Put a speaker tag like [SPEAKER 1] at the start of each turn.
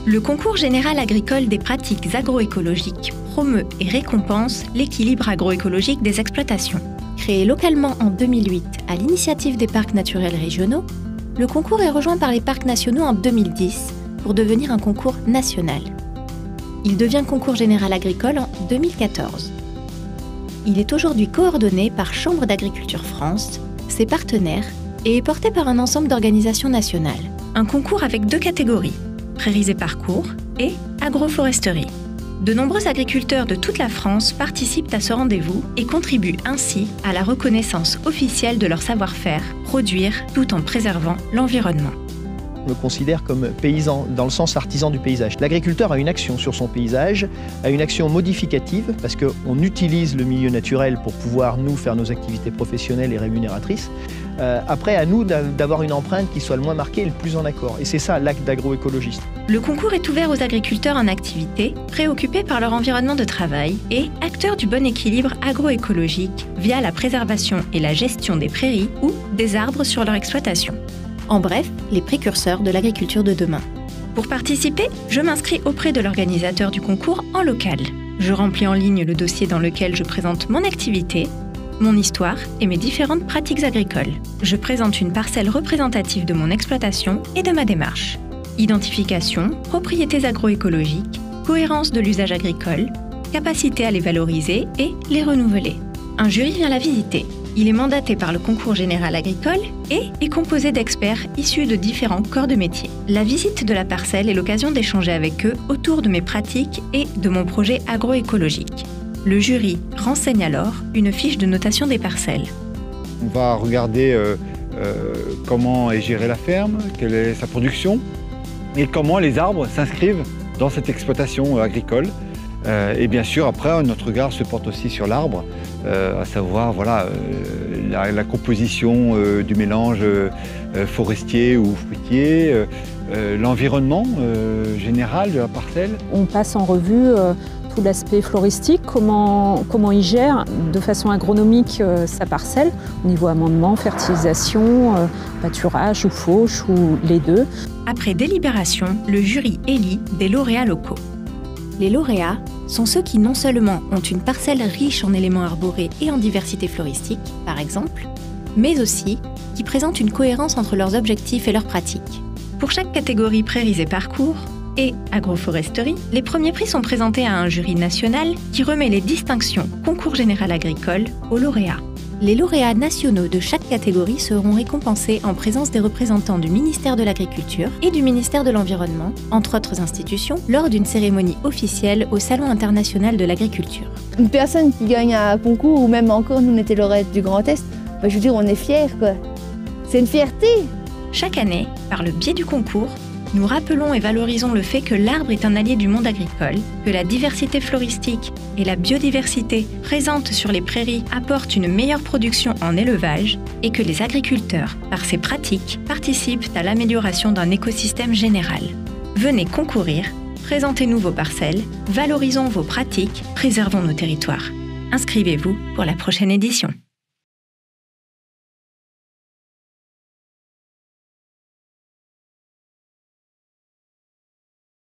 [SPEAKER 1] Le concours général agricole des pratiques agroécologiques promeut et récompense l'équilibre agroécologique des exploitations. Créé localement en 2008 à l'initiative des parcs naturels régionaux, le concours est rejoint par les parcs nationaux en 2010 pour devenir un concours national. Il devient concours général agricole en 2014. Il est aujourd'hui coordonné par Chambre d'Agriculture France, ses partenaires, et est porté par un ensemble d'organisations nationales. Un concours avec 2 catégories, prairies et parcours et agroforesterie. De nombreux agriculteurs de toute la France participent à ce rendez-vous et contribuent ainsi à la reconnaissance officielle de leur savoir-faire, produire tout en préservant l'environnement.
[SPEAKER 2] Je me considère comme paysan dans le sens artisan du paysage. L'agriculteur a une action sur son paysage, a une action modificative parce qu'on utilise le milieu naturel pour pouvoir nous faire nos activités professionnelles et rémunératrices. Après, à nous d'avoir une empreinte qui soit le moins marquée et le plus en accord. Et c'est ça l'acte d'agroécologiste.
[SPEAKER 1] Le concours est ouvert aux agriculteurs en activité, préoccupés par leur environnement de travail et acteurs du bon équilibre agroécologique via la préservation et la gestion des prairies ou des arbres sur leur exploitation. En bref, les précurseurs de l'agriculture de demain. Pour participer, je m'inscris auprès de l'organisateur du concours en local. Je remplis en ligne le dossier dans lequel je présente mon activité, mon histoire et mes différentes pratiques agricoles. Je présente une parcelle représentative de mon exploitation et de ma démarche. Identification, propriétés agroécologiques, cohérence de l'usage agricole, capacité à les valoriser et les renouveler. Un jury vient la visiter. Il est mandaté par le concours général agricole et est composé d'experts issus de différents corps de métier. La visite de la parcelle est l'occasion d'échanger avec eux autour de mes pratiques et de mon projet agroécologique. Le jury renseigne alors une fiche de notation des parcelles.
[SPEAKER 3] On va regarder comment est gérée la ferme, quelle est sa production et comment les arbres s'inscrivent dans cette exploitation agricole. Et bien sûr, après, notre regard se porte aussi sur l'arbre, à savoir voilà, la composition du mélange forestier ou fruitier, l'environnement général de la parcelle.
[SPEAKER 4] On passe en revue tout l'aspect floristique, comment il gère de façon agronomique sa parcelle, au niveau amendement, fertilisation, pâturage ou fauche ou les deux.
[SPEAKER 1] Après délibération, le jury élit des lauréats locaux. Les lauréats sont ceux qui non seulement ont une parcelle riche en éléments arborés et en diversité floristique, par exemple, mais aussi qui présentent une cohérence entre leurs objectifs et leurs pratiques. Pour chaque catégorie prairies et parcours et agroforesterie, les premiers prix sont présentés à un jury national qui remet les distinctions concours général agricole aux lauréats. Les lauréats nationaux de chaque catégorie seront récompensés en présence des représentants du ministère de l'Agriculture et du ministère de l'Environnement, entre autres institutions, lors d'une cérémonie officielle au Salon international de l'agriculture.
[SPEAKER 5] Une personne qui gagne un concours, ou même encore, nous on était lauréats du Grand Est, je veux dire, on est fiers, quoi. C'est une fierté.
[SPEAKER 1] Chaque année, par le biais du concours, nous rappelons et valorisons le fait que l'arbre est un allié du monde agricole, que la diversité floristique et la biodiversité présente sur les prairies apportent une meilleure production en élevage et que les agriculteurs, par ces pratiques, participent à l'amélioration d'un écosystème général. Venez concourir, présentez-nous vos parcelles, valorisons vos pratiques, préservons nos territoires. Inscrivez-vous pour la prochaine édition.